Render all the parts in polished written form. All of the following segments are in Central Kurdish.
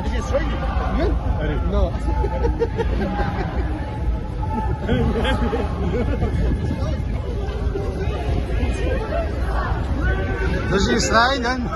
did you say you? No. Dus je strijden.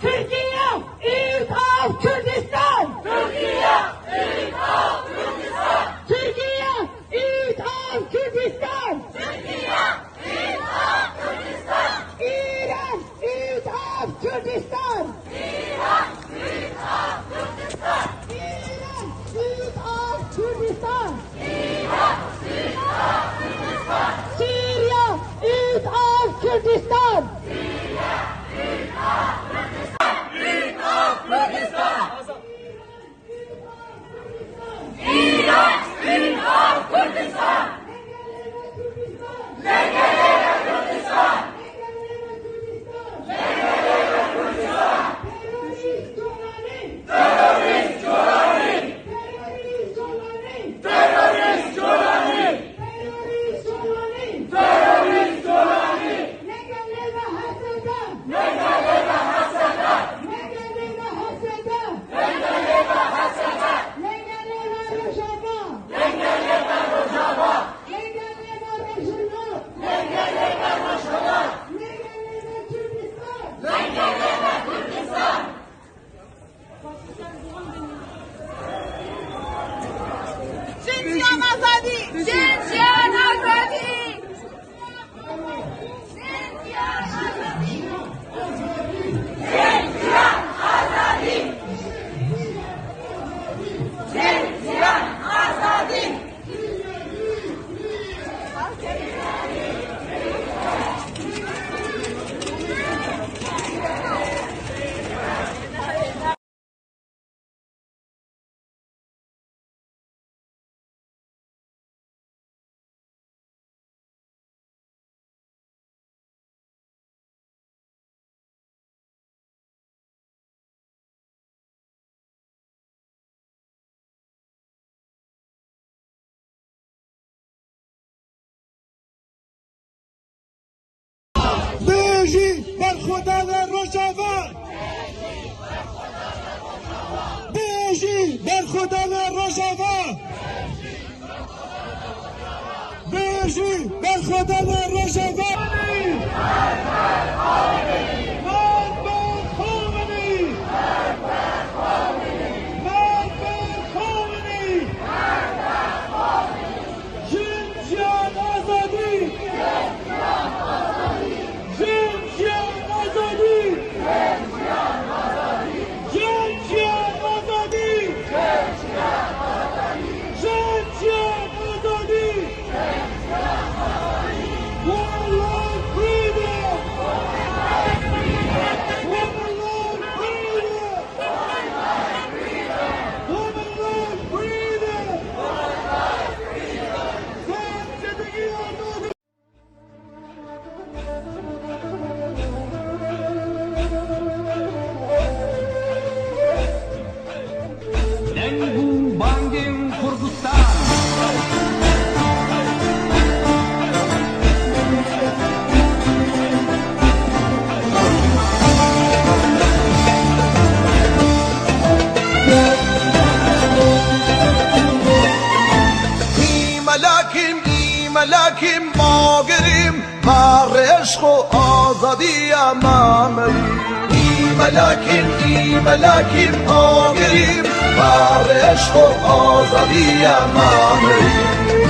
Türkiye ut av Kurdistan! Türkiye ut av Kurdistan! Türkiye ut av Kurdistan! Türkiye ut av Kurdistan! İran ut av Kurdistan! İran ut av Kurdistan! İran ut av Kurdistan! İran ut av Kurdistan! Syrien ut av Kurdistan! جنسیان آزادی! جنسیان آزادی! جنسیان آزادی! جنسیان آزادی! جنسیان آزادی! بیجی بر خدا روشاوا بیجی بر خدا روشاوا بیجی بر خدا روشاوا ملاکیم ما گریم بر عشق و آزادی ما مریم ملاکیم ما گریم بر عشق و آزادی ما مریم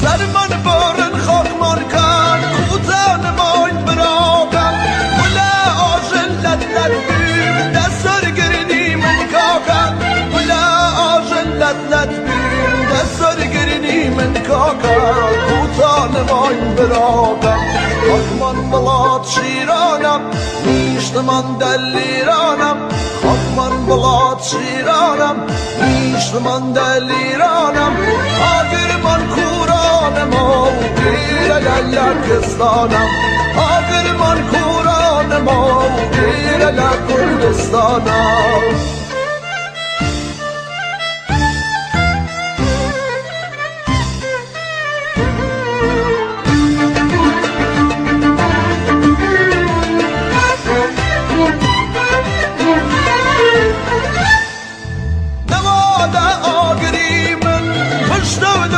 سرمان بارن خاکمان کن کوتان ماین براغم ولا آجل لدلد بیم دستر گرینی من کاکم ولا آجل لدلد بیم دستر گرینی من کاکم کوتان ماین براغم خاکمان بلاد شیرانم نیشت من دلیرانم خاکمان بلاد شیرانم نیشت من دلیرانم آگر من کورانم گیر لکستانم آگر من کورانم گیر لکردستانم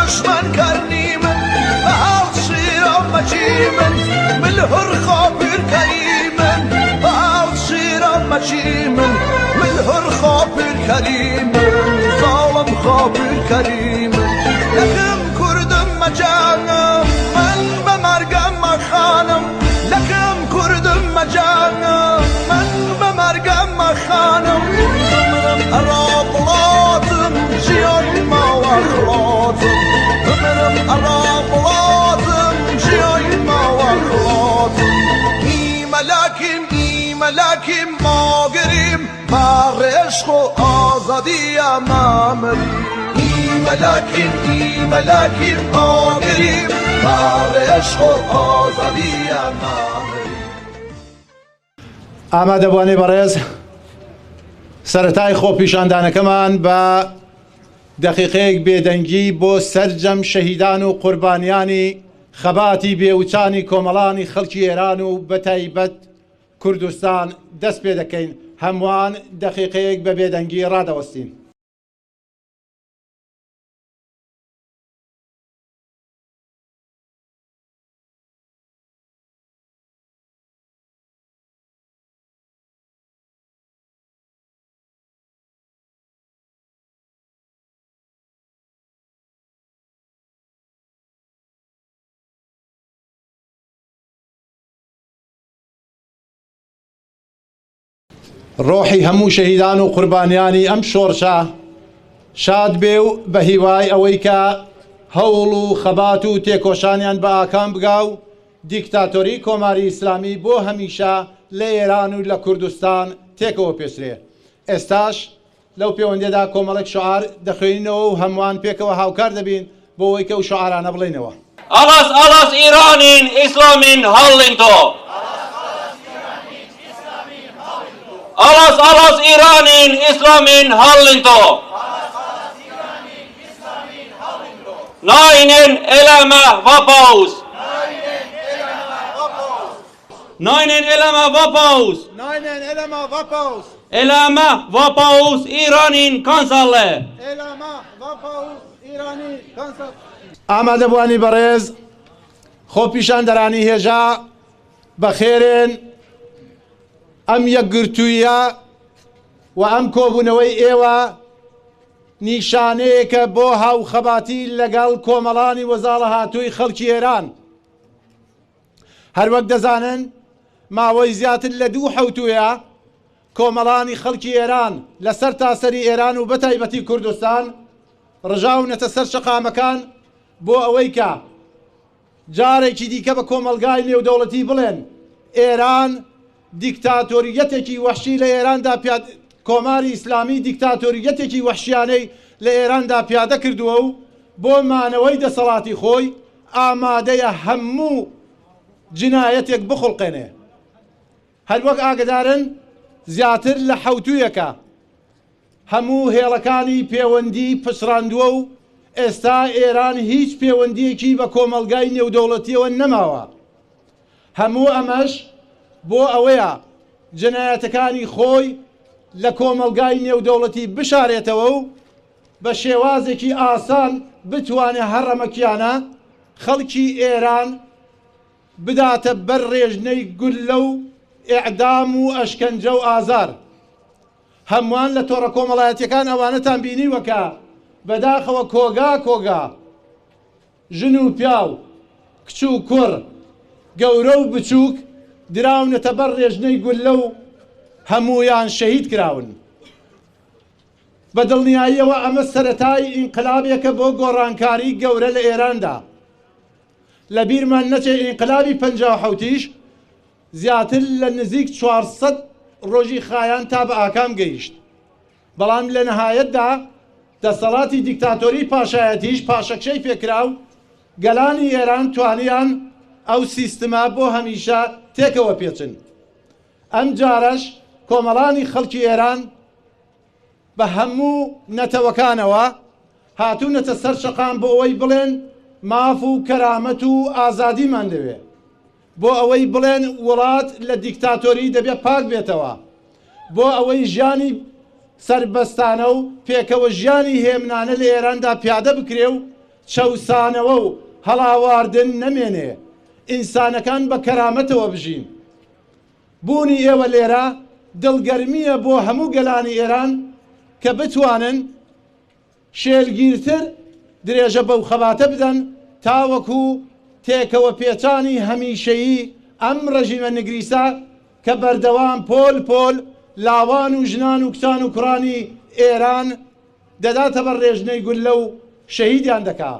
دشمن کرنی من به حال شیرم مچی من ملهر خابر کریمن به حال شیرم مچی من ملهر خابر کریمن ظالم خابر کریمن لکم کردم مجانم من به مرگم مخانم لکم کردم مجانم من به مرگم مخانم بمرم ارابلاتم جیای ما و اخلاتم بمرم ارابلاتم جیای ما و اخلاتم ای ملاکیم ما گریم بر عشق و آزادی ما مریم ای ملاکیم ما گریم بر عشق و آزادی ما مریم. ئامادەبوانەی بەڕێز سەرەتای خۆپیشاندانەکەمان بە دەقیقەیەک بێدەنگی بۆ سەرجەم شەهیدان و قوربانیانی خەباتی بێوچانی کۆمەڵانی خەڵکی ئێران و بە تایبەت کوردستان دەست پێ دەکەین. هەمووان دەقیقەیەک بە بێدەنگی ڕادەوەستین. ڕۆحی هەموو شەهیدان و قوربانیانی ئەم شۆڕشە شاد بێ و بە هیوای ئەوەی کە هەوڵ و خەبات و تێکۆشانیان بە ئاکام بگا و دیکتاتۆری کۆماری ئیسلامی بۆ هەمیشە لە ئێران و لە کوردستان تێکەوە پێشرێ. ئێستاش لەو پەیوەندیەدا کۆمەڵێک شعار دەخوێنینەوە و هەمووان پێکەوە هاوکار دەبین بۆ ئەوەی کە ئەو شعارانە بڵێنەوە. ئەڵاس ئیرانین ئیسلامین هەڵڵین تۆ ئەڵاس ئیرانین ئیسلامین هەڵڵین تۆ ناینێن ئێلەمە ڤاپاوس ناینێن ئێلەمە ڤاپاوس ئێلەمە ڤاپاوس ئیرانین کانساڵێ ئامادەبوانی بەڕێز خۆپیشاندەرانی هێژا بەخێرن. ئەم یەکگرتوویە و ئەم کۆبوونەوەی ئێوە نیشانەیەکە بۆ هاوخەباتی لەگەڵ کۆمەڵانی وەزاڵە هاتووی خەڵکی ئێران. هەروەک دەزانن ماوەی زیاتر لە 2 حەوتوویە کۆمەڵانی خەڵکی ئێران لەسەر تاسەری ئێران و بەتایبەتی کوردستان ڕژاونەتە سەر شەقامەکان بۆ ئەوەی کە جارێکی دیکە بە کۆمەلگای نێودەوڵەتی بڵێن ئێران دیکتاتۆریەتێکی وەحشی لە ئێراندا کۆماری ئیسلامی دیکتاتۆریەتێکی وەحشیانەی لە ئێراندا پیادە کردووە و بۆ مانەوەی دەسەڵاتی خۆی ئامادەیە هەموو جنایەتێک بخڵقێنێ. هەروەک ئاگدارن زیاتر لە حەوتوویەکە هەموو هێڵەکانی پەیوەندی پشڕاندووە و ئێستا ئێران هیچ پەیوەندیەکی بە کۆمەڵگای نێودەوڵەتیەوە نەماوە. هەموو ئەمەش بۆ ئەوەیە جنایەتەکانی خۆی لە کۆمەڵگای نێودەوڵەتی بشارێتەوە و بە شێوازێکی ئاسان بتوانێت هەڕەمەکیانە خەڵکی ئێران بداتە بەر ڕێژنەی گولە و ئیعدام و ئەشکەنجە و ئازار. هەمووان لە تۆڕە کۆمەڵایەتیەکان ئەوانەتان بینیوەکە بەداخەوە کۆگا ژن و پیاو، کچ و کوڕ، گەورە و بچووک دراونەتە بەر ڕێژنەی گولە و هەموویان شەهید کراون. بە دڵنیاییەوە ئەمە سەرەتای ئینقلابێکە بۆ گۆڕانکاری گەورە لە ئێراندا. لە بیرمان نەچێ ئینقلابی 57یش زیاتر لە نزیک 400 ڕۆژی خایان تا بە ئاکام گەیشت. بەڵام لە نەهایەتدا دەسەڵاتی دیکتاتۆری پاشایەتیش پاشەکشەی پێکرا و گەلانی ئێران توانیان ئەو سیستما بۆ هەمیشە تێکەوە پێچن. ئەم جارەش کۆمەڵانی خەڵکی ئێران بە هەموو نەتەوەکانەوە هاتوونەتە سەر شەقام بۆ ئەوەی بڵێن ماف و کەرامەت و ئازادیمان دەوێ، بۆ ئەوەی بڵێن وڵات لە دیکتاتۆری دەبێت پاک بێتەوە، بۆ ئەوەی ژیانی سربەستانە و پێکەوە ژیانی هێمنانە لە ئێراندا پیادە بکرێ و چەوسانەوە و هەڵاواردن نەمێنێ، ئینسانەکان بە کەرامەتەوە بژین. بوونی ئێوە لێرە دڵگەرمیە بۆ هەموو گەلانی ئێران کە بتوانن شێلگیرتر درێژە بەو خەباتە بدەن تاوەکو تێکەوە پێچانی هەمیشەیی ئەم ڕەژیمە نگریسە کە بەردەوام پۆل لاوان و ژنان و کچان و کوڕانی ئێران دەداتە بەر ڕێژنەی گولە و شەهیدیان دەکا.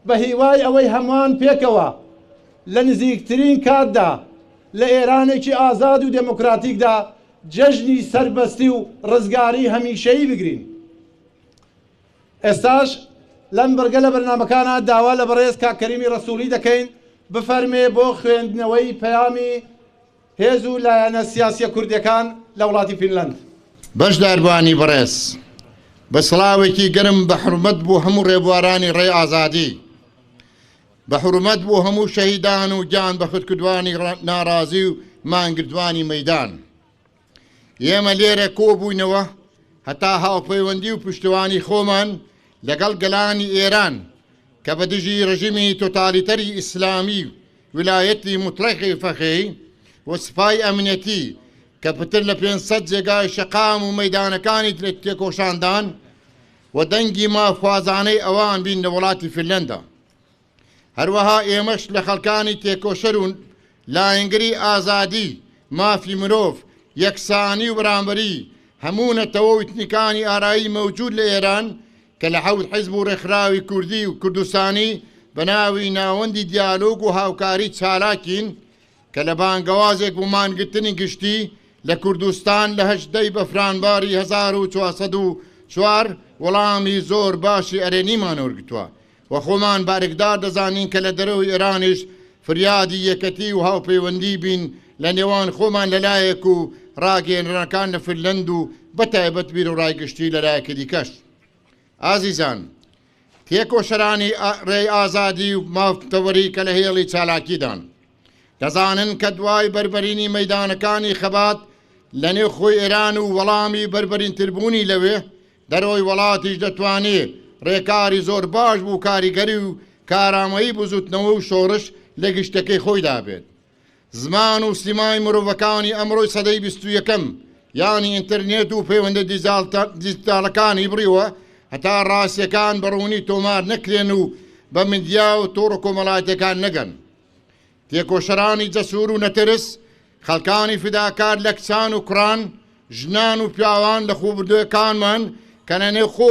بە هیوای ئەوەی هەمووان پێکەوە لە نزیکترین کاتدا لە ئێرانێکی ئازاد و دموکراتیکدا جەژنی سەربەستی و ڕزگاری هەمیشەیی بگرین. ئێستاش لەم بەرگە لە بەرنامەکانە داوا لە بەڕێز کاکەریمی ڕەسوولی دەکەین بفەرمێ بۆ خوێندنەوەی پەیامی هێز و لایەنە سیاسیە کوردیەکان لە وڵاتی فینلاند. بەشداربوانی بەڕێز، بە سڵاوێکی گەرم بە حورمەت بۆ هەموو ڕێبوارانی ڕێی ئازادی، بە حورمەت بۆ هەموو شەهیدان و گیان بە خودکردوانی ناڕازی و مانگردوانی مەیدان. ئێمە لێرە کۆبووینەوە هەتا هاوپەیوەندی و پشتیوانی خۆمان لەگەڵ گەلانی ئێران کە بە دژی ڕژیمی تۆتالیتەری ئیسلامی ویلایەتی مطلقی فەخێی و سپای ئەمنیەتی کە پتر لە 500 جێگای شەقام و مەیدانەکانی تێکۆشاندان و دەنگی مافوازانەی ئەوان بین لە وڵاتی فینلەندا. هەروەها ئێمەش لە خەڵکانی تێکۆشەر و لایەنگری ئازادی، مافی مرۆڤ، یەکسانی و بەرامبەری هەموو نەتەوە و ئیتنیکانی ئارایی مەوجود لە ئێران کە لە حەوت حیزب و ڕێکخراوی کوردی و کوردستانی بە ناوی ناوەندی دیالۆگ و هاوکاری چالاکین کە لە بانگەوازێک بۆمانگرتنی گشتی لە کوردستان لە 8 بەفرانباری 1404 وەڵامی زۆر باشی ئەرێنیمان وەرگتووە و خۆمان بارێکدار دەزانین کە لە دەرەوەی ئێرانیش فریادی یەکەتی و هاوپەیوەندی بین لە نێوان خۆمان لەلایەک و ڕاگەیەنەکان لە فینلەند و بەتایبەت بیر و ڕایگشتی لەلایەکە دیکەش. ئازیزان، تێکۆشەرانی ڕێی ئازادی و مافتەوەری کە لە هێڵی چالاکیدان دەزانن کە دوای بربەرینی مەیدانەکانی خەبات لە نێو خۆی ئێران و وەڵامی بربەرینتربوونی لەوێ دەرەوەی وڵاتیش دەتوانێت ڕێکاری زۆر باش بوو کاریگەری و کارامەیی بزوتنەوە و شۆڕش لە گشتەکەی خۆیدا بێت. زمان و سیمای مرۆڤەکانی ئەمڕۆی سەدەی 21ەم یانی ئینتەرنێت و پەیوەندە دیجیتاڵەکانی بڕیوە هەتا ڕاستیەکان بەڕوونی تۆمار نەکرێن و بە میدیا و تۆڕە کۆمەڵایەتەکان نەگەن. تێکۆشەرانی جەسوور و نەترس، خەڵکانی فیداکار لە کچان و کوڕان، ژنان و پیاوان لە خۆبردووەکانمان کە لەنێو خۆ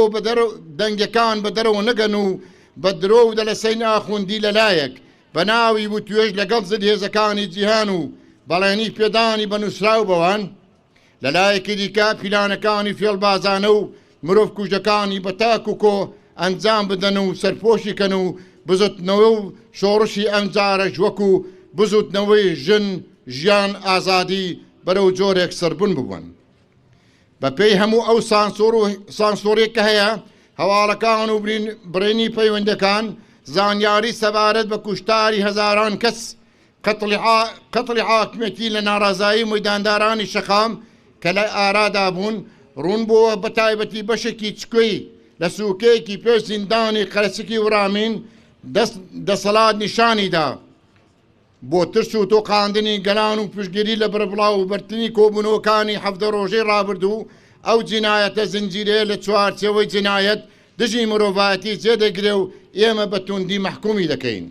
دەنگەکان بە دەرەوە نەگەن و بە درۆ و دەلەسەی ناخوندی لەلایەک بە ناوی وتوێژ لەگەڵ زد هێزەکانی جیهان و بەڵێنی پێدانی بە نووسراو بەوان لەلایەکی دیکە پیلانەکانی فێڵبازانە و مرۆڤ کوژەکانی بە تاک و کۆ ئەنجام بدەن و سەرپۆشیکەن و بزوتنەوە و شۆڕشی ئەم جارەش وەکو بزوتنەوەی ژن، ژیان، ئازادی بەرەو جۆرێک سەربوون ببوون. بە پێی هەموو ئەو سانسۆرێک کە هەیە هەواڵەکان و برینی پەیوەندەکان زانیاری سەبارەت بە کوشتاری هەزاران کەس قەتڵی حاکمەتی لە ناڕازایی مەیداندارانی شەقام کە لە ئارادا بوون ڕوون بووە بە تایبەتی بەشێکی چکۆی لە سوکەیەکی پێش زیندانی قەرچکی ورامین دەسەڵات نیشانیدا بۆ ترس و تۆقااندنی گەلان و پشتگیری لە بڕبڵاو و بەرتنی کۆبوونەوەکانی هەفتە ڕۆژەی ڕابردوو ئەو جینایەتە زنجیرەیە لە چوارچەوەی جینایەت دژی مرۆڤایەتی جێدەگرێ و ئێمە بە توندی مەحکومی دەکەین.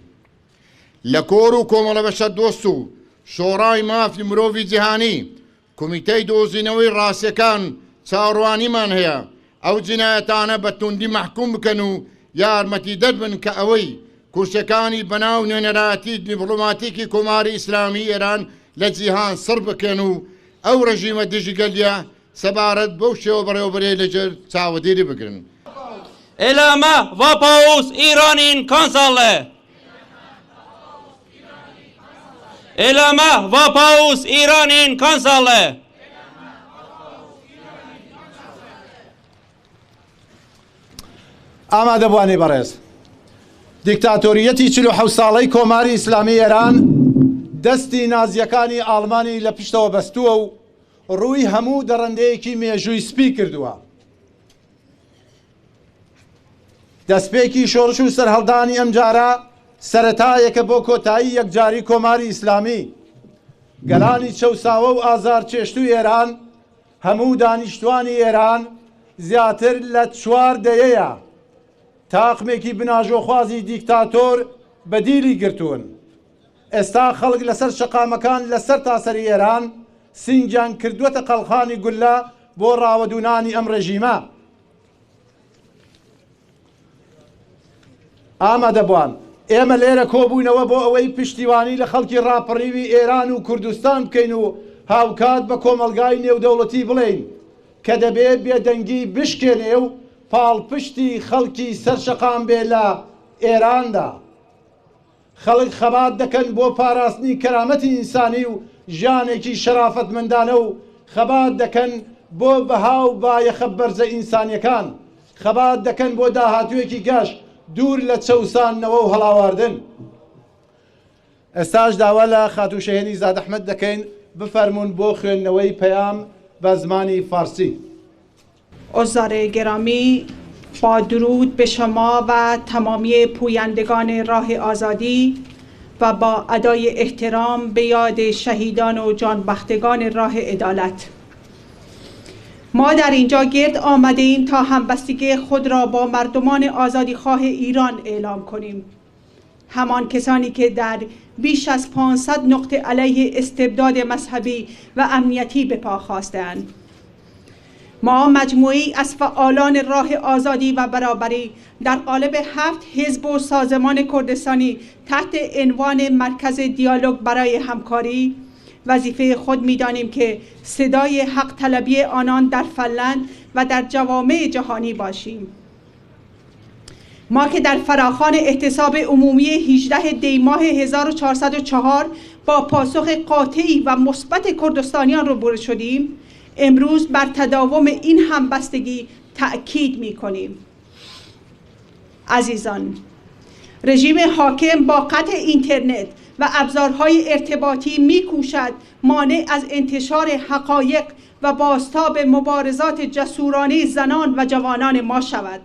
لە کۆر و کۆمەڵە بەشە دۆست و شۆڕای مافی مرۆڤی جیهانی کۆمیتەی دۆزینەوەی ڕاستیەکان چاڕوانیمان هەیە ئەو جینایەتانە بە توندی مەحکوم بکەن و یارمەتی دەربن کە ئەوەی کورسەکانی بەناو نوێنەرایەتی دیپلۆماتیکی کۆماری ئیسلامی ئێران لە جیهان سڕ بکەن و ئەو ڕژیمە دژی گەلیە سەبارەت بەو شێوە بەڕێوەبەرێ لەجێر چاوەدێری بگرن. Eyleme Vapaus İran'ın kansalı. Eyleme Vapaus İran'ın kansalı. ئامادەبوانی بەڕێز دیکتاتۆریەتی 47 ساڵەی کۆماری ئیسلامی ئێران دەستی نازیەکانی ئاڵمانی لە پشتەوە بەستووە و ڕووی هەموو دەڕەندەیەکی مێژووی سپی کردووە. دەستپێکی شۆڕش و سەرهەڵدانی ئەم جارە سەرەتایەکە بۆ کۆتایی یەکجاری کۆماری ئیسلامی گەلانی چەوساوە و ئازار چێشتوی ئێران هەموو دانیشتوانی ئێران زیاتر لە 4 دەیەیە تاقمێکی بناژۆخوازی دیکتاتۆر بەدیلی گرتوون. ئێستا خەڵک لەسەر شەقامەکان لەسەر تاسەری ئێران سینجان کردووەتە قەڵخانی گولە بۆ ڕاوەدونانی ئەم ڕێژیمە. ئامادەبوان ئێمە لێرە کۆبوونەوە بۆ ئەوەی پشتیوانی لە خەڵکی ڕاپەڕیوی ئێران و کوردستان بکەین و هاوکات بە کۆمەلگای نێودەوڵەتی بڵێین کە دەبێت بێدەنگی بشکێنێ و پاڵپشتی خەڵکی سەرشەقام بێ لە ئێراندا. خەڵک خەبات دەکەن بۆ پاراستنی کەرامەتی ئینسانی و ژیانێکی شەرافەتمەندانە و خەبات دەکەن بۆ بەهاو بایەخە بەرزە ئینسانیەکان خەبات دەکەن بۆ داهاتوویەکی گەشت دوور لە چەوسانەوە و هەڵاواردن. ئێستاش داوا لە خاتوشەهێنی زاد ئەحمەد دەکەین بفەرمونون بۆ خوێندنەوەی پەیام بە زمانی فارسی. عزار گرامی، با درود به شما و تمامی پویندگان راه آزادی و با ادای احترام به یاد شهیدان و جانبختگان راه عدالت، ما در اینجا گرد آمده ایم تا همبستگی خود را با مردمان آزادیخواه ایران اعلام کنیم. همان کسانی که در بیش از 500 نقطه علیه استبداد مذهبی و امنیتی به پا خواستند. ما مجموعی از فعالان راه آزادی و برابری در قالب 7 حزب و سازمان کردستانی تحت عنوان مرکز دیالوگ برای همکاری وظیفه خود می‌دانیم که صدای حق طلبی آنان در فنلند و در جوامع جهانی باشیم. ما که در فراخوان احتساب عمومی 18 دی ماه 1404 با پاسخ قاطعی و مثبت کردستانیان روبرو شدیم، امروز بر تداوم این همبستگی تأکید می‌کنیم. عزیزان، رژیم حاکم با قطع اینترنت و ابزارهای ارتباطی می‌کوشد مانع از انتشار حقایق و بازتاب مبارزات جسورانه زنان و جوانان ما شود.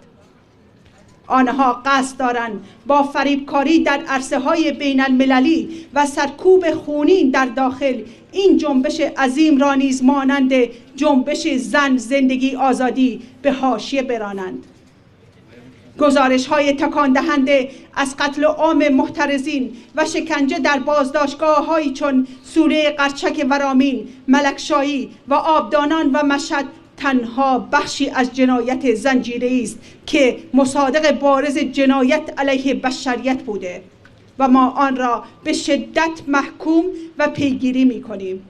آنها قصد دارند با فریبکاری در عرصه‌های بین المللی و سرکوب خونین در داخل این جنبش عظیم را نیز مانند جنبش زن زندگی آزادی به حاشیه برانند. گزارش‌های تکان دهنده از قتل عام محترزین و شکنجه در بازداشتگاه‌هایی چون سوره قرچک ورامین، ملکشاهی و آبدانان و مشهد تنها بخشی از جنایت زنجیره‌ای است که مصادق بارز جنایت علیه بشریت بوده و ما آن را به شدت محکوم و پیگیری می‌کنیم.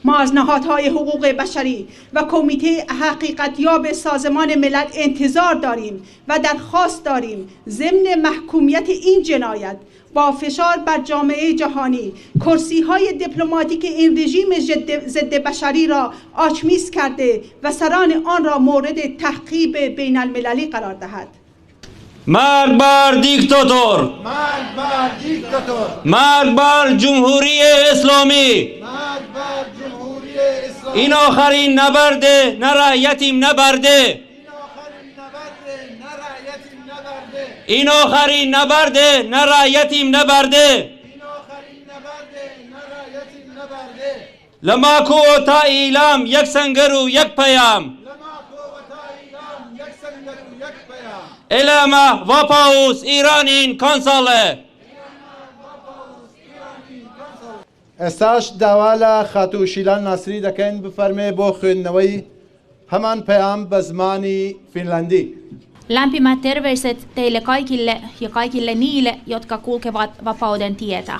ما از نهادهای حقوق بشری و کمیته حقیقتیاب سازمان ملل انتظار داریم و درخواست داریم ضمن محکومیت این جنایت با فشار بر جامعه جهانی کرسی‌های دیپلماتیک این رژیم ضد بشری را آچمیز کرده و سران آن را مورد تعقیب بین المللی قرار دهد. مرگ بر دیکتاتور! مرگ بر دیکتاتور! مرگ بر جمهوری اسلامی! مرگ بر جمهوری اسلامی! این آخرین نبرده نه رعیتیم نبرده! این آخرین نبرده نه رعیتیم نبرده! لماکو و تا ایلام یک سنگر و یک پیام! Eleme ve paus İran'ın kansalı. ئێستاش داوا لە خاتوشیلان ناسری دەکەین بفەرمێ بۆ خوێندنەوەی هەمان پەیام بە زمانی فینلاندی. Lämpimät terveiset teille kaikille ja kaikille niille, jotka kulkevat vapauden tietä.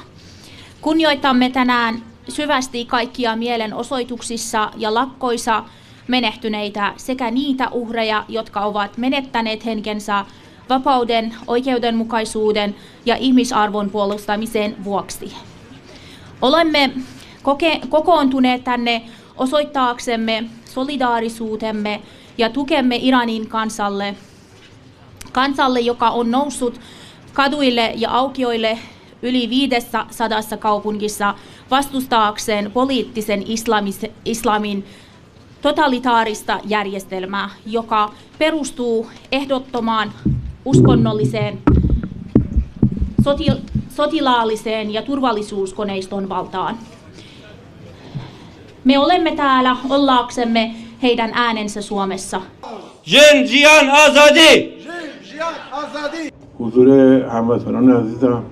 Kunnioitamme tänään syvästi kaikkia mielenosoituksissa ja lakkoissa menehtyneitä sekä niitä uhreja, jotka ovat menettäneet henkensä vapauden, oikeudenmukaisuuden ja ihmisarvon puolustamisen vuoksi. Olemme kokoontuneet tänne osoittaaksemme solidaarisuutemme ja tukemme Iranin kansalle, joka on noussut kaduille ja aukioille yli 500 kaupungissa vastustaakseen poliittisen islamin totalitaarista järjestelmää, joka perustuu ehdottomaan uskonnolliseen, sotilaalliseen ja turvallisuuskoneiston valtaan. Me olemme täällä ollaaksemme heidän äänensä Suomessa. Jiyan Azadi! حضور هموطنان عزیزم،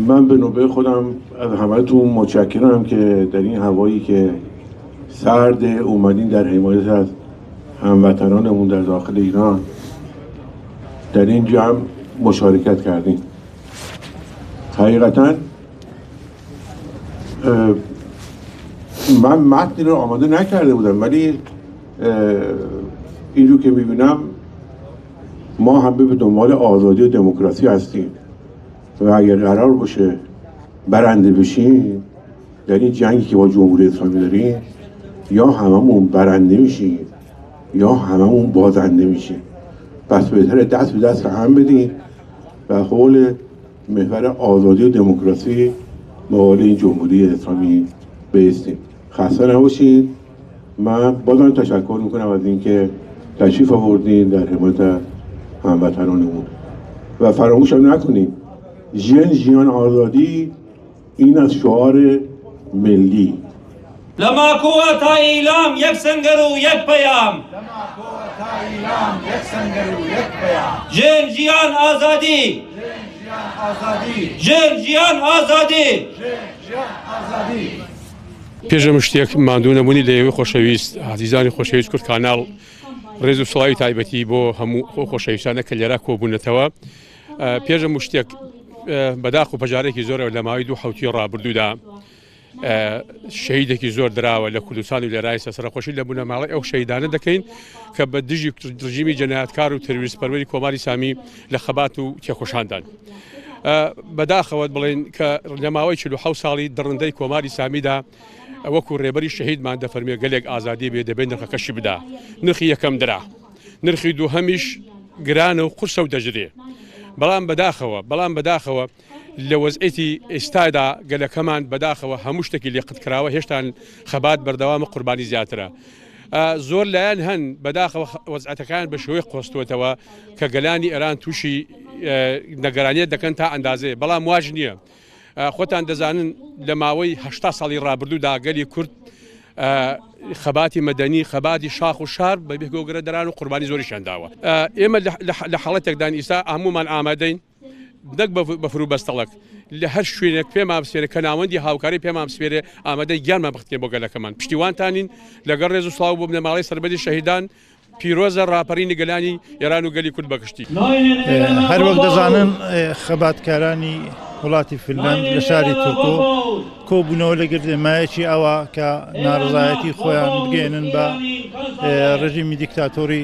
من به نوبه خودم از همتون متشکرم که در این هوایی که سرد اومدین در حمایت از هموطنانمون در داخل ایران در این جمع مشارکت کردین. حقیقتا من متنی رو آماده نکرده بودم، ولی این رو که میبینم ما هم به دنبال آزادی و دموکراسی هستیم و اگر قرار باشه برنده بشیم در این جنگی که با جمهوری اسلامی داریم، یا هممون برنده میشیم یا هممون بازنده میشیم. پس بهتره دست به دست هم بدیم و حول محور آزادی و دموکراسی مقابل این جمهوری اسلامی بایستیم. خسته نباشید. من بازم تشکر میکنم از اینکه تشریف آوردین در حمایت هموطنانمون و فراموش هم نکنید ژیان آزادی این از شعار ملی. لما تا ایلام یک سنگر و یک پیام. جیان آزادی. جیان آزادی. پێشەم شتێک ماندوو نەبوونی لە ئێوەی خۆشەویست عزیزانی خۆشەویست کورد کاناڵ ڕێز و سڵاوی تایبەتی بۆ هەموو خۆشەویستانە کە لێرە کۆبوونەتەوە. پێشەم شتێک بەداخ و پەژارێکی زۆرە لە ماوەی 2 حوتی ڕابردوودا شەهیدێکی زۆر دراوە لە کوردستان و لێرای سەرخۆشی لە بوونە ماڵی ئەو شەهیدانە دەکەین کە بە دژی ڕژیمی جەنایەتکار و تەروریست پەروەری کۆماری سامی لە خەبات و تێکۆشاندان. بەداخەوەت بڵێن کە لە ماوەی 47 ساڵی دڕندەی کۆماری سامیدا وەکو ڕێبەری شەهیدمان دەفەرمێ گەلێک ئازادی بێ دەبێت نرخەکەشی بدا. نرخی یەکەم درا، نرخی دووهەمیش گرانە و قورسە و دەژرێ. بەڵام بەداخەوە لە وەزعەتی ئێستادا گەلەکەمان بەداخەوە هەموو شتێکی لێقت کراوە هێشتا خەبات بەردەوامە قوربانی زیاترە. زۆر لایەن هەن بەداخەوە وەزعەتەکان بە شێوەی قۆستوەتەوە کە گەلانی ئێران تووشی نەگەرانیت دەکەن تا ئەندازێ، بەڵام واژ نییە. خۆتان دەزانن لە ماوەی 80 ساڵی ڕابردوودا گەلی کورد خەباتی مەدەنی خەباتی شاخ و شار بە بێگۆگرە دەران و قوربانی زۆریشان داوە. ئێمە لە حاڵەتێکدان ئیستا هەمومان ئامادەین نەک بە فروبەستەڵک لە هەر شوێنێک پێمان بسپێرە کە ناوەندی هاوکاری پێمان بسپێرێ ئامادەی گیانمان بخکێ بۆ گەلەکەمان. پشتیوانتانین لەگەڵ ڕێز و سڵاو بۆ بنەماڵەی سەربەدی شەهیدان پیرۆزە ڕاپەڕینی گەلانی ئێران و گەلی کورد بەگشتی. هەر وەک دەزانن خەباتکارانی وڵاتی فنلند لە شاری تورکۆ کۆبوونەوە لە گردێمایەکی ئەوە کە ناڕزایەتی خۆیان بگەێنن بە ڕژیمی دیکتاتۆری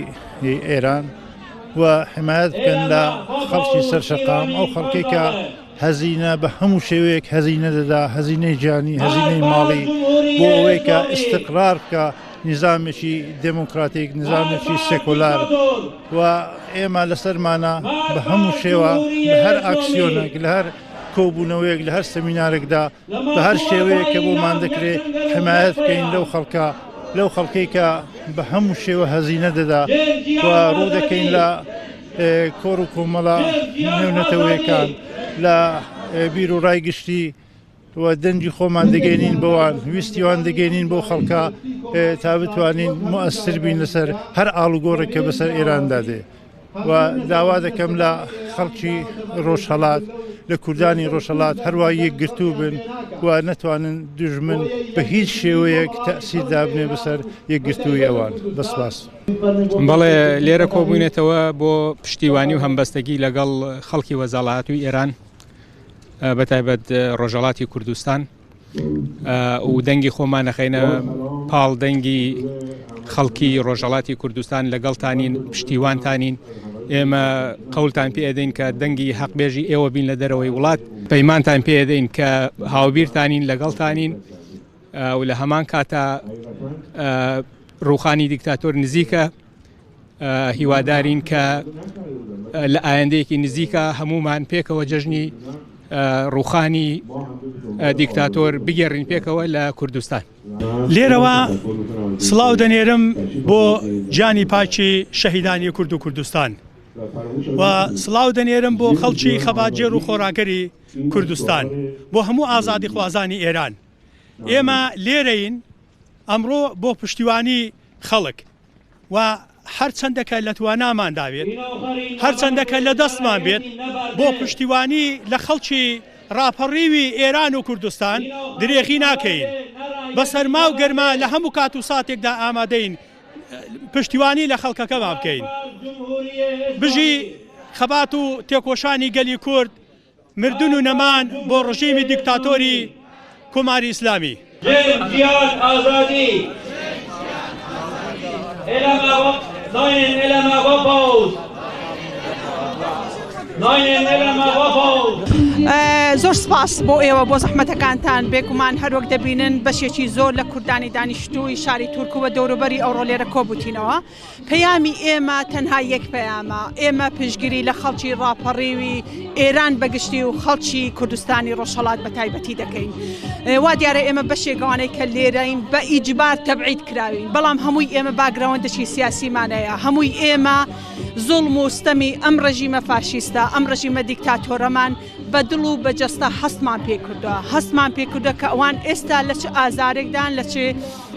ئێران و حمایەت بکەن لە خەڵکی سەرشەقام ئەو خەڵکی کە هەزینە بە هەموو شێوەیەک هەزینە دەدا هەزینەی جانی هەزینەی ماڵی بۆ ئەوەی کە استقرار بکە نظامێکی دموکراتیک نظامێکی سێکۆلار و ئێمە لەسەرمانە بە هەموو شێوە لە هەر ئاکسیۆنێک لە هەر کۆبوونەوەیەک لە هەر سەمینارێکدا بە هەر شێوەیەک کە بۆمان دەکرێت حمایەت بکەین لەو خەڵکەی کە بە هەموو شێوە هەزینە دەدا و ڕوو دەکەین لە کۆڕ و کۆمەڵە نێونەتەوەیەکان لە بیر و ڕای گشتی و دەنجی خۆمان دەگەینین بەوان ویستیوان دەگەینین بۆ خەڵکە تا بتوانین مؤثر بین لەسەر هەر ئاڵوگۆڕێک کە بەسەر ئێراندا دێ و داوا دەکەم لە خەڵکی ڕۆژهەڵات لە کوردانی ڕۆژهەڵات هەروە یەکگرتوو بن و نەتوانن دوژمن بە هیچ شێوەیەک تەئسیردا بنێ بەسەر یەکگرتووی ئەوان بەسپاس. بەڵێ لێرە کۆبوونێتەوە بۆ پشتیوانی و هەمبەستگی لەگەڵ خەڵکی وەزاڵاتوی ئێران بەتایبەت ڕۆژهەڵاتی کوردستان و دەنگی خۆمان نەخەینە پاڵ دەنگی خەڵکی ڕۆژهەڵاتی کوردستان لەگەڵتانین پشتیوانتانین ئێمە قەولتان پێ ئەدەین کە دەنگی حەقبێژی ئێوە بین لە دەرەوەی وڵات پەیمانتان پێ ئەدەین کە هاوبیرتانین لەگەڵتانین و لە هەمان کاتە ڕووخانی دیکتاتۆر نزیکە هیوادارین کە لە ئایندەیەکی نزیکە هەمومان پێکەوە جەژنی ڕووخانی دیکتاتۆر بگێڕین پێکەوە لە کوردستان. لێرەوە سڵاو دەنێرم بۆ جانی پاچی شەهیدانی کورد و کوردستان و سڵاو دەنێرم بۆ خەڵکی خەباتجێر و خۆراگەری کوردستان بۆ هەموو ئازادی خوازانی ئێران. ئێمە لێرەین ئەمڕۆ بۆ پشتیوانی خەڵک و هەرچەندەکە لە توانامان داوێت هەرچەندەکە لە دەستمان بێت بۆ پشتیوانی لە خەڵکی ڕاپەڕیوی ئێران و کوردستان درێغی ناکەین بە سەرما و گەرما لە هەموو کات و ساتێکدا ئامادەین پشتیوانی لە خەڵکەکەمان بکەین. بژی خەبات و تێکۆشانی گەلی کورد مردن و نەمان بۆ ڕژیمی دیکتاتۆری کۆماری ئیسلامی. جنگیان ئازادی Nein, Elena Wapphaus! زۆر سپاس بۆ ئێوە بۆ زەحمەتەکانتان بێگومان هەروەک دەبینن بەشێکی زۆر لە کوردانی دانیشتووی شاری تورکووە دەوروبەری ئەوڕۆ لێرە کۆبوتینەوە. پەیامی ئێمە تەنها یەک پەیامە، ئێمە پشتگیری لە خەڵکی ڕاپەڕێوی ئێران بەگشتی و خەڵکی کوردستانی ڕۆژهەڵات بە تایبەتی دەکەین. وا دیارە ئێمە بەشێگەوانەی کە لێرەین بە ئیجبار تەبعید کراوین، بەڵام هەمووی ئێمە باگراوەندێکی سیاسیمانەیە، هەمووی ئێمە زوڵم و ستەمی ئەم ڕژیمە فاشیستە ئەم ڕژیمە دیکتاتۆرەمان بە دڵ و بەجەستە هەستمان پێ کردووە، هەستمان پێ کردووە کە ئەوان ئێستا لە چ ئازارێکدان لە چ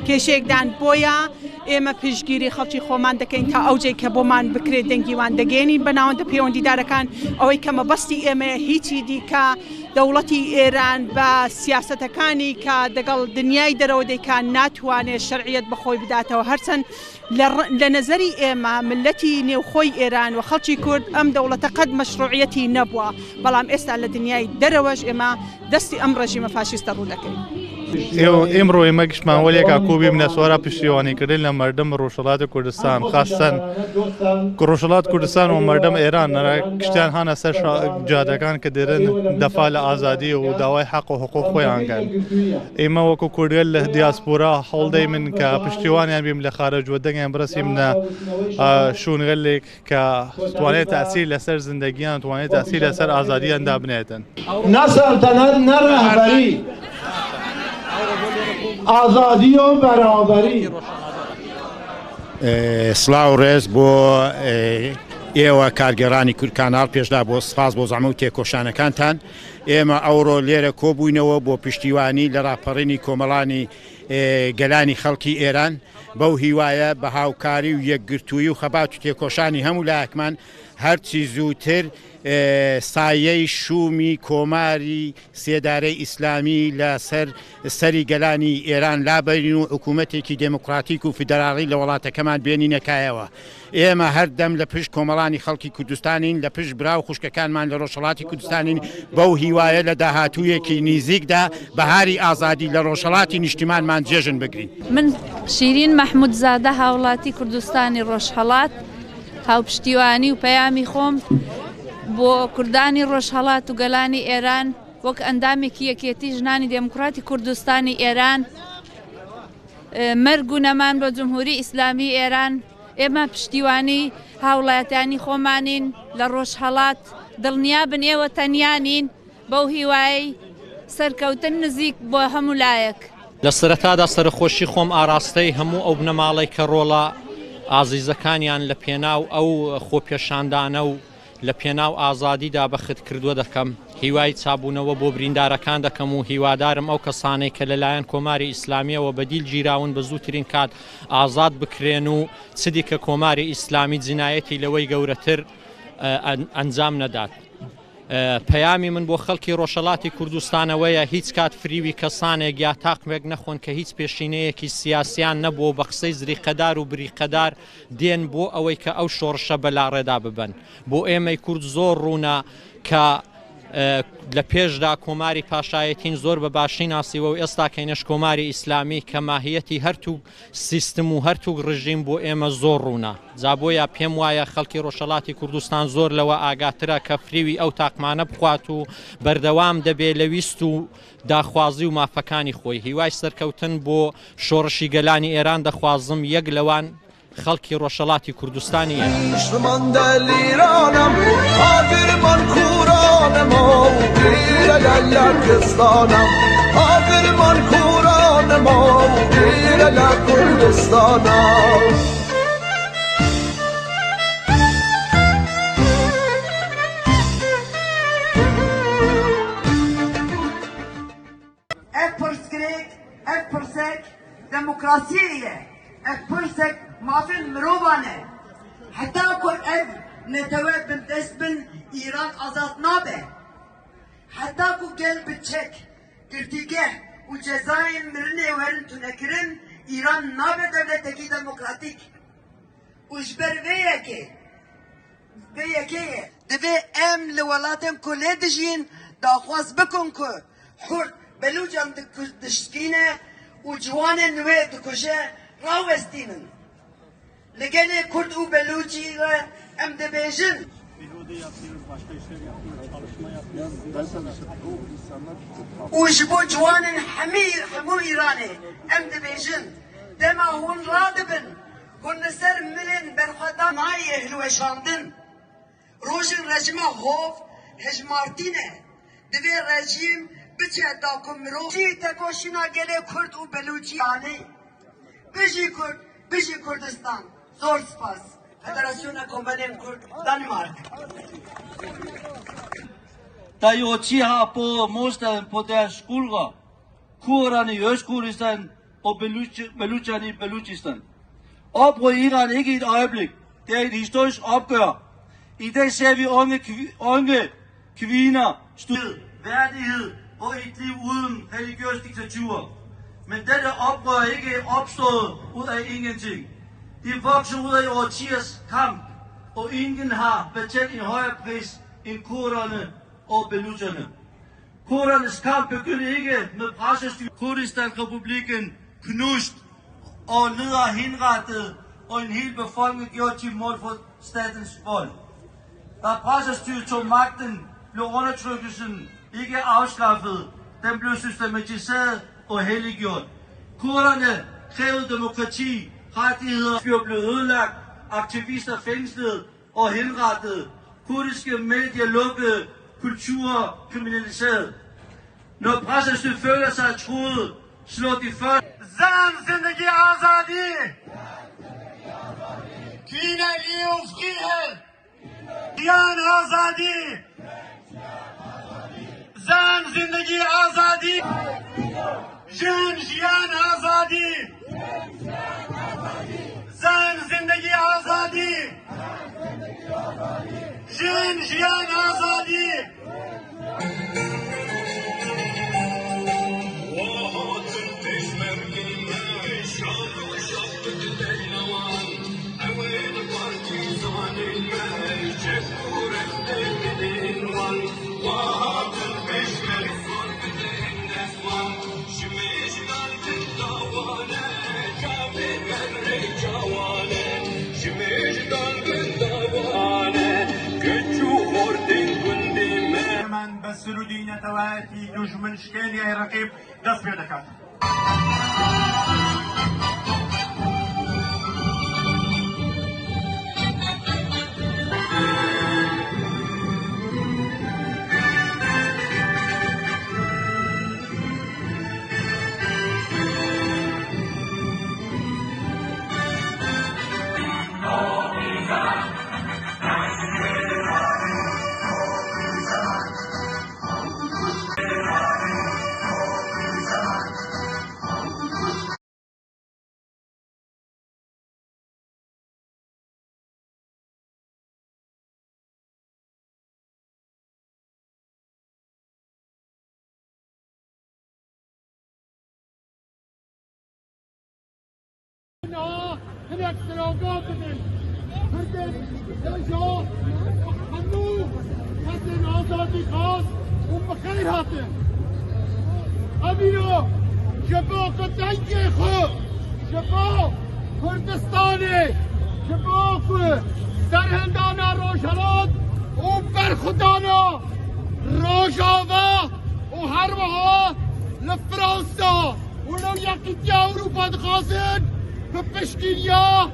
کێشێکدان، بۆیە ئێمە پشتگیری خەڵکی خۆمان دەکەین تا ئەوجێ کە بۆمان بکرێت دەنگیوان دەگەێنین بە ناوەندە پەیوەندیدارەکان ئەوەی کە مەبەستی ئێمە هیچی دیکە دەوڵەتی ئێران بە سیاسەتەکانی کە دەگەڵ دنیای دەرەوە دەیکان ناتوانێت شەرعیەت بەخۆی بداتەوە. هەرچەند لە نەزەری ئێمە ملەتی نێوخۆی ئێران و خەڵکی کورد ئەم دەوڵەتە قەت مەشروعیەتی نەبووە، بەڵام ئێستا لە دنیای دەرەوەش ئێمە دەستی ئەم ڕژیمە فاشیستە ڕوو دەکەین. ئێمڕۆ ئێمە گشتمانوەلێکا کوبی منە سوارا پشتیوانیکردن لە مردم ڕۆژهەڵاتی کوردستان، خاستەن ڕۆژهەڵات کوردستان و مردم ئێران کشتیان هانە سەر جادەکان کە دێرن دەفا لە ئازادی و داوای حەق و حقوق خۆیانگەن. ئێمە وەکو کوردگەل لە دیاسپۆرا هەڵدەی من کە پشتیوانیان بیم لە خارەجوە دەنگیان بڕسیم نە شوونگەلێک کە توانێت تاثیر لەسەر زندگیان توانێت تاثیر لەسەر ئازادیان دابنێتن. نەسەلتەنەت نەڕەهبەری، ئازادی و بەرابەری. سڵاو ڕێز بۆ ئێوە کارگەرانی کورد کانال، پێشدا بۆ سپاس بۆ زەحمەت و تێکۆشانەکانتان. ئێمە ئەوڕۆ لێرە کۆبووینەوە بۆ پشتیوانی لە ڕاپەڕینی کۆمەڵانی گەلانی خەڵکی ئێران، بەو هیوایە بە هاوکاری و یەکگرتووی و خەبات و تێکۆشانی هەموو لایەکمان هەرچی زووتر سایەی شومی کۆماری سێدارەی ئیسلامی لە سەری گەلانی ئێران لابەرین و حکوومەتێکی دموکراتیک و فیدراڵی لە وڵاتەکەمان بێنینەکایەوە. ئێمە هەردەم لە پشت کۆمەڵانی خەڵکی کوردستانین، لە پشت براو خوشکەکانمان لە ڕۆژهەڵاتی کوردستانین، بەو هیوایە لە داهاتوویەکی نزیکدا بەهاری ئازادی لە ڕۆژهەڵاتی نیشتیمانمان جێژن بگرین. من شیرین مەحمود زادە هاوڵاتی کوردستانی ڕۆژهەڵات هاوپشتیوانی و پەیامی خۆم بۆ کوردانی ڕۆژهەڵات و گەلانی ئێران وەک ئەندامێکی یەکێتی ژنانی دموکراتی کوردستانی ئێران مەرگ و نەمان بۆ جمهوری ئیسلامی ئێران. ئێمە پشتیوانی هاوڵاتیانی خۆمانین لە ڕۆژهەڵات، دڵنیابن ئێوە تەنیانین بەو هیوایی سەرکەوتن نزیک بۆ هەموو لایەک. لە سەرەتادا سەرخۆشی خۆم ئاراستەی هەموو ئەو بنەماڵی کە ڕۆڵە ئازیزەکانیان لە پێناو ئەو خۆپێشاندانە و لە پێناو ئازادیدا بەخت کردووە دەکەم. هیوای چابوونەوە بۆ بریندارەکان دەکەم و هیوادارم ئەو کەسانەی کە لەلایەن کۆماری ئیسلامیەوە بەدیل گیراون بە زووترین کات ئازاد بکرێن و چدی کە کۆماری ئیسلامی جینایەتی لەوەی گەورەتر ئەنجام نەدات. پەیامی من بۆ خەڵکی ڕۆژهەڵاتی کوردستانەوەیە هیچ کات فریوی کەسانێک یا تاقمێک نەخۆن کە هیچ پێشینەیەکی سیاسیان نەبوو بە قسەی زریقەدار و بریقەدار دێن بۆ ئەوەی کە ئەو شۆڕشە بەلاڕێدا ببن. بۆ ئێمەی کورد زۆر ڕوونا کە لە پێشدا کۆماری پاشایەتین زۆر بە باشی ناسیوە و ئێستا کەینەش کۆماری ئیسلامی کە ماهیەتی هەرتوو سیستم و هەرتوو ڕژیم بۆ ئێمە زۆر ڕوونا. جا بۆیە پێم وایە خەڵکی ڕۆژهەڵاتی کوردستان زۆر لەوە ئاگاترە کە فریوی ئەو تاقمانە بخوات و بەردەوام دەبێت لە ویست و داخوازی و مافەکانی خۆی. هیوای سەرکەوتن بۆ شۆڕشی گەلانی ئێران دەخوازم، یەک لەوان خەڵکی ڕۆژهەڵاتی کوردستانی من دلیرانم آگرمان کورانم لکستانم آگرمان کورانم لکردستانم ev pirsgirêk, ev pirsek demokrasiyê ye, ev pirsek mafin mirovan e. Heta ku ev netewe bin dest bin İran azad nabe. Heta ku gel biçek, girtigeh û cezayên mirinê werin tunekirin İran nabe devletekî demokratik. û ji ber vê yekê ye divê em li welatên ku lê dijîn daxwaz bikin ku Kurd Belucan dişkîne û ciwanên wê dikuje rawestînin. Li gelê Kurd û Belûcî re em dibêjin. û ji bo ciwanên hemû Îranê em dibêjin dema hûn radibin hûn li ser milên berxwedan nayê hilweşandin. Rojên rejima hov hejmartîne divê rejîm biçe da ku mirovî tekoşîna gelê Kurd û Belûciyanê. Bijî Kurd, bijî Kurdistan. Zor spas. Federasyona Kombanên Kurd, Danmark. Der jo 10 har både modstand på deres skuldre, kurderne i Østkurdistan og Belutjani i Belutjistan. Oprør i Iran ikke i et øjeblik. Det er et historisk opgør. I dag ser vi unge kvinder støde værdighed og et liv uden religiøs diktatur. Men dette oprør er ikke opstået ud af ingenting. De vokser ud af årtiers kamp, og ingen har betalt en højere pris end kurderne og belutjerne. Kurdernes kamp begyndte ikke med pressestyret. Kurdistan-republikken knust og ledere henrettet og en hel befolkning gjort til mål for statens vold. Da pressestyret tog magten, blev undertrykkelsen ikke afskaffet. Den blev systematiseret og helliggjort. Kurderne krævede demokrati, rettigheder blev ødelagt, aktivister fængslet og henrettet. Kurdiske medier lukkede, kultur kriminaliseret. Når pressestyret føler sig truet, slår de først. Zan zindagi azadi! Kvinde, liv, frihed! Jiyan azadi! Zan zindagi azadi! Jiyan azadi! زن زندگی آزادی جن جیان آزادی من بسرودی نتواتي دجمن شكالي اي رقيب دست بيدك هناك سلوغات هردن لجا حنو حسن آزادی خاص وبخير هاتن امينو جبا قدنجي خو جبا كردستاني جبا سرهندانا روشالات وبرخدانا روجاوا وهربها لفرنسا ولو يكي اوروبا دخاسن بپشتیریا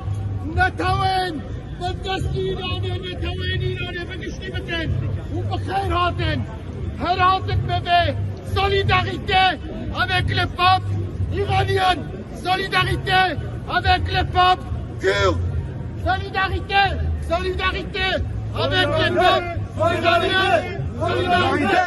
نتوان بدستی ایرانه نتوان ایرانه بگشتی بکن و بخیر هاتن هر هاتن ببه solidarité avec les peuples iraniens, solidarité avec les peuples kurdes, solidarité avec les peuples iraniens, solidarité.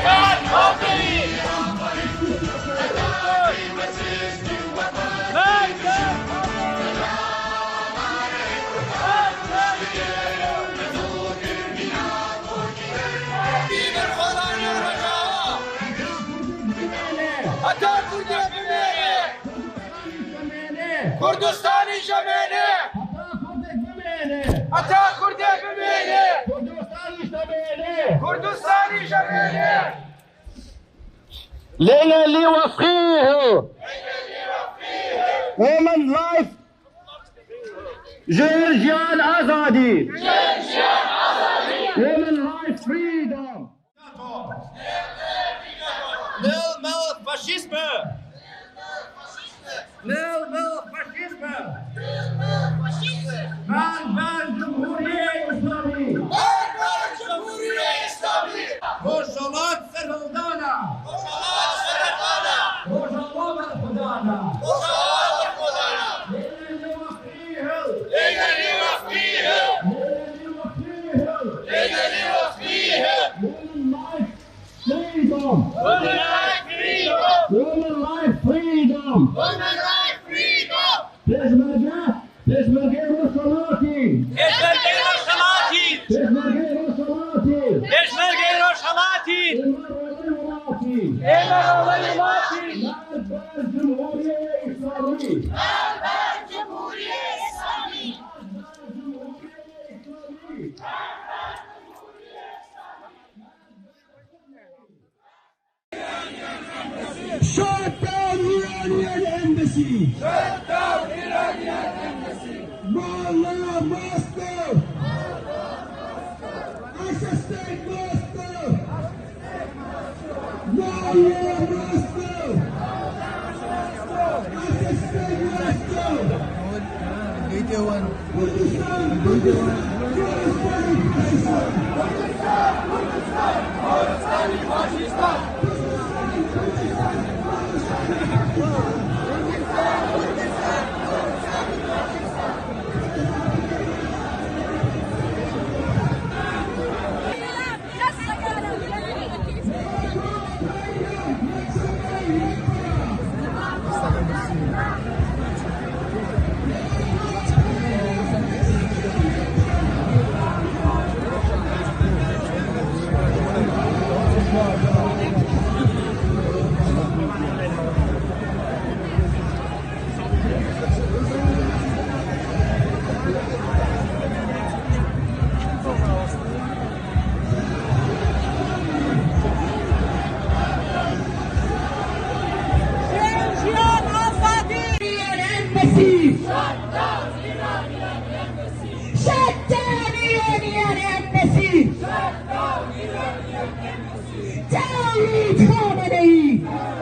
Bye. جمينه حتى كردك بمينه كردستاني جمينه ليلى اللي وفقيه ومن لايف جورجيان آزادي ومن لايف فريدوم نيل ملك فاشيزم نيل ملك فاشيزم بان جمهورية إسلامي روشالات سرهلدانا روشالات الخدانا Shut down Iranian embassy! Shut down Iranian embassy! Mullah Moscow! Assassinate Moscow! Mullah Moscow! Assassinate Moscow! Video one. Tell me, Khamenei!